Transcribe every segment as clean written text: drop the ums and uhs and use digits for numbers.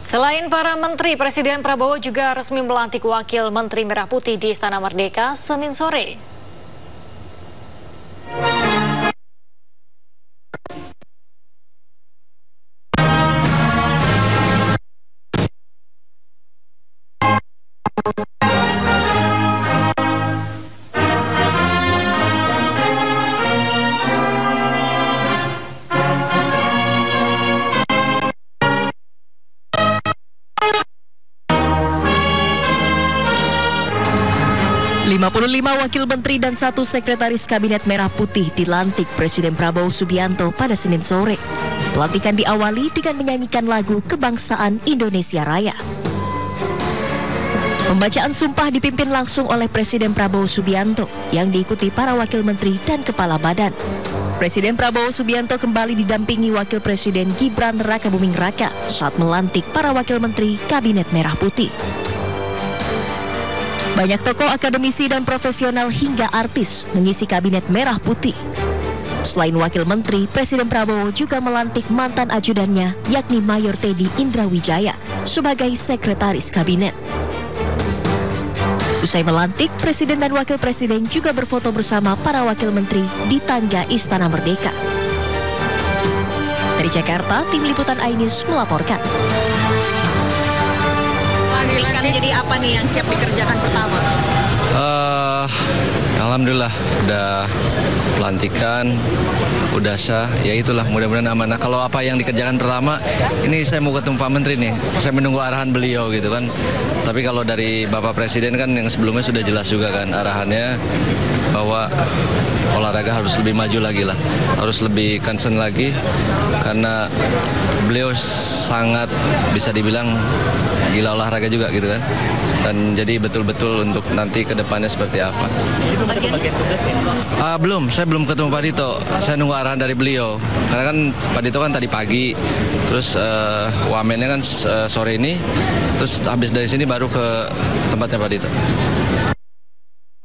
Selain para menteri, Presiden Prabowo juga resmi melantik Wakil Menteri Merah Putih di Istana Merdeka Senin sore. Lima wakil menteri dan 1 sekretaris kabinet Merah Putih dilantik Presiden Prabowo Subianto pada Senin sore. Pelantikan diawali dengan menyanyikan lagu Kebangsaan Indonesia Raya. Pembacaan sumpah dipimpin langsung oleh Presiden Prabowo Subianto yang diikuti para wakil menteri dan kepala badan. Presiden Prabowo Subianto kembali didampingi Wakil Presiden Gibran Rakabuming Raka saat melantik para wakil menteri Kabinet Merah Putih. Banyak tokoh akademisi dan profesional hingga artis mengisi Kabinet Merah Putih. Selain wakil menteri, Presiden Prabowo juga melantik mantan ajudannya, yakni Mayor Teddy Indrawijaya, sebagai sekretaris kabinet. Usai melantik, Presiden dan Wakil Presiden juga berfoto bersama para wakil menteri di tangga Istana Merdeka. Dari Jakarta, Tim Liputan iNews melaporkan. Jadi apa nih yang siap dikerjakan pertama? Alhamdulillah udah pelantikan, udah sah, ya itulah mudah-mudahan amanah. Kalau apa yang dikerjakan pertama, ini saya mau ketemu Pak Menteri nih, saya menunggu arahan beliau gitu kan. Tapi kalau dari Bapak Presiden kan yang sebelumnya sudah jelas juga kan arahannya bahwa olahraga harus lebih maju lagi lah, harus lebih concern lagi karena beliau sangat bisa dibilang gila olahraga juga gitu kan. Dan jadi betul-betul untuk nanti ke depannya seperti apa. Itu bagian tugas ya? Belum, saya belum ketemu Pak Dito. Saya nunggu arahan dari beliau. Karena kan Pak Dito kan tadi pagi, terus wamennya kan sore ini, terus habis dari sini baru ke tempatnya Pak Dito.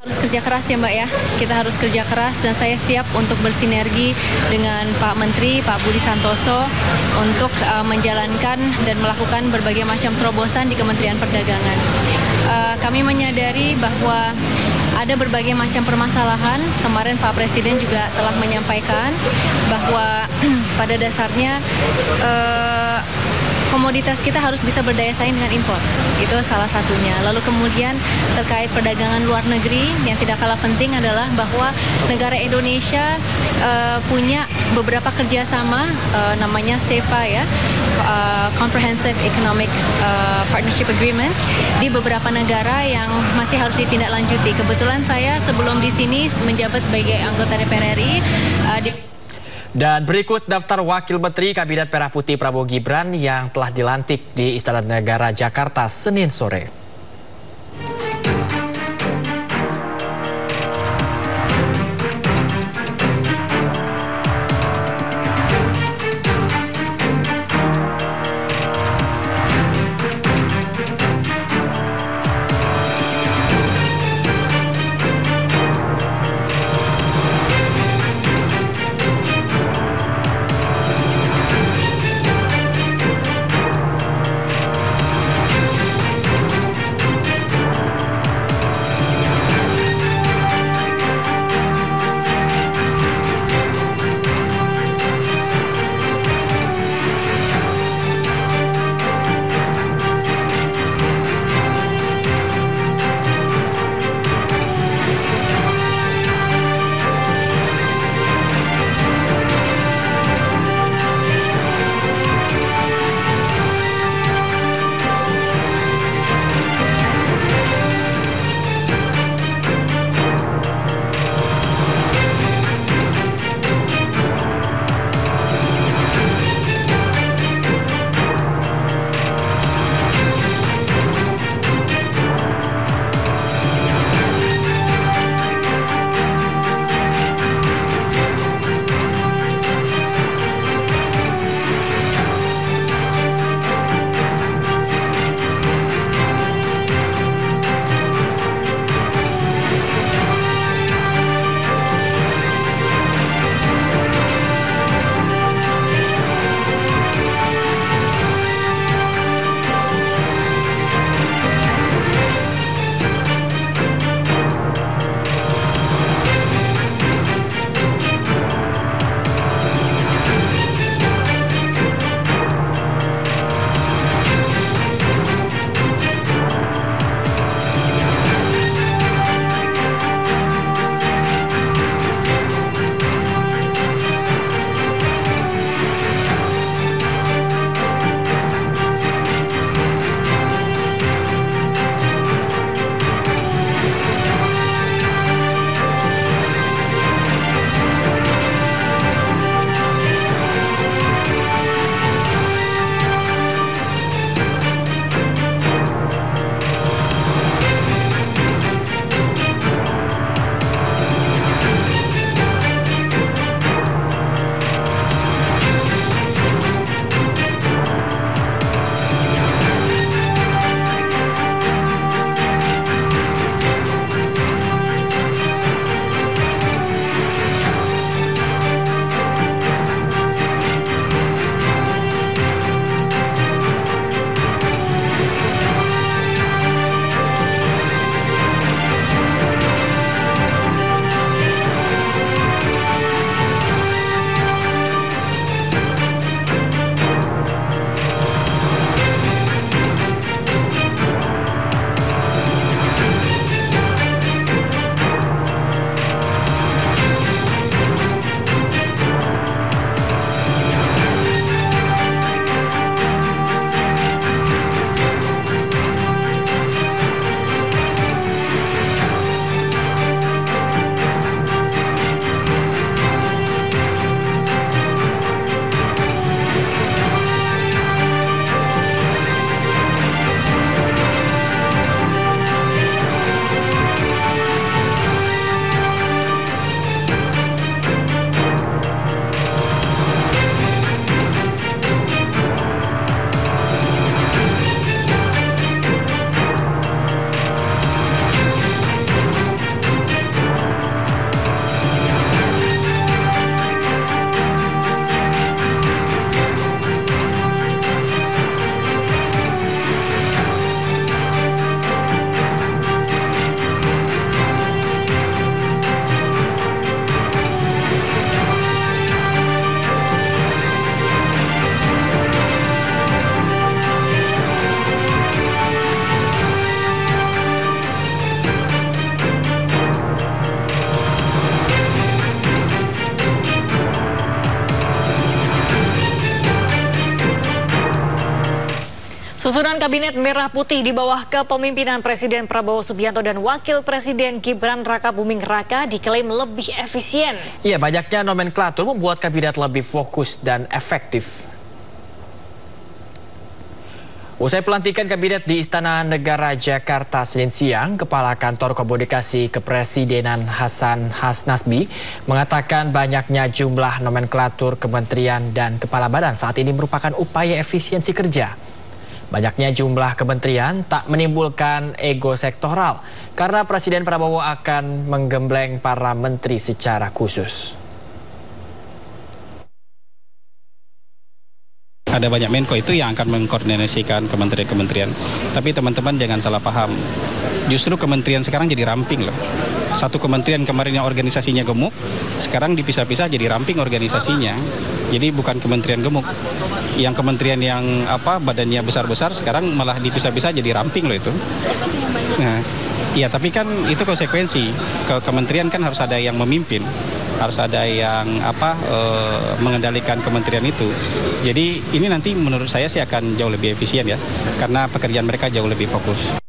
Harus kerja keras ya Mbak ya, kita harus kerja keras dan saya siap untuk bersinergi dengan Pak Menteri, Pak Budi Santoso untuk menjalankan dan melakukan berbagai macam terobosan di Kementerian Perdagangan. Kami menyadari bahwa ada berbagai macam permasalahan. Kemarin Pak Presiden juga telah menyampaikan bahwa pada dasarnya komoditas kita harus bisa berdaya saing dengan impor. Itu salah satunya. Lalu kemudian terkait perdagangan luar negeri yang tidak kalah penting adalah bahwa negara Indonesia punya beberapa kerjasama namanya CEPA ya, Comprehensive Economic Partnership Agreement di beberapa negara yang masih harus ditindaklanjuti. Kebetulan saya sebelum di sini menjabat sebagai anggota DPR RI Dan berikut daftar Wakil Menteri Kabinet Merah Putih Prabowo Gibran yang telah dilantik di Istana Negara Jakarta Senin sore. Susunan Kabinet Merah Putih di bawah kepemimpinan Presiden Prabowo Subianto dan Wakil Presiden Gibran Rakabuming Raka diklaim lebih efisien. Iya, banyaknya nomenklatur membuat kabinet lebih fokus dan efektif. Usai pelantikan kabinet di Istana Negara Jakarta Senin siang, Kepala Kantor Komunikasi Kepresidenan Hasan Hasnasbi mengatakan banyaknya jumlah nomenklatur kementerian dan kepala badan saat ini merupakan upaya efisiensi kerja. Banyaknya jumlah kementerian tak menimbulkan ego sektoral karena Presiden Prabowo akan menggembleng para menteri secara khusus. Ada banyak Menko itu yang akan mengkoordinasikan kementerian-kementerian. Tapi teman-teman jangan salah paham. Justru kementerian sekarang jadi ramping loh. Satu kementerian kemarin yang organisasinya gemuk, sekarang dipisah-pisah jadi ramping organisasinya. Jadi bukan kementerian gemuk. Yang kementerian yang badannya besar-besar sekarang malah dipisah-pisah jadi ramping loh itu. Nah, iya, tapi kan itu konsekuensi. Ke kementerian kan harus ada yang memimpin. Harus ada yang mengendalikan kementerian itu. Jadi ini nanti menurut saya sih akan jauh lebih efisien ya, karena pekerjaan mereka jauh lebih fokus.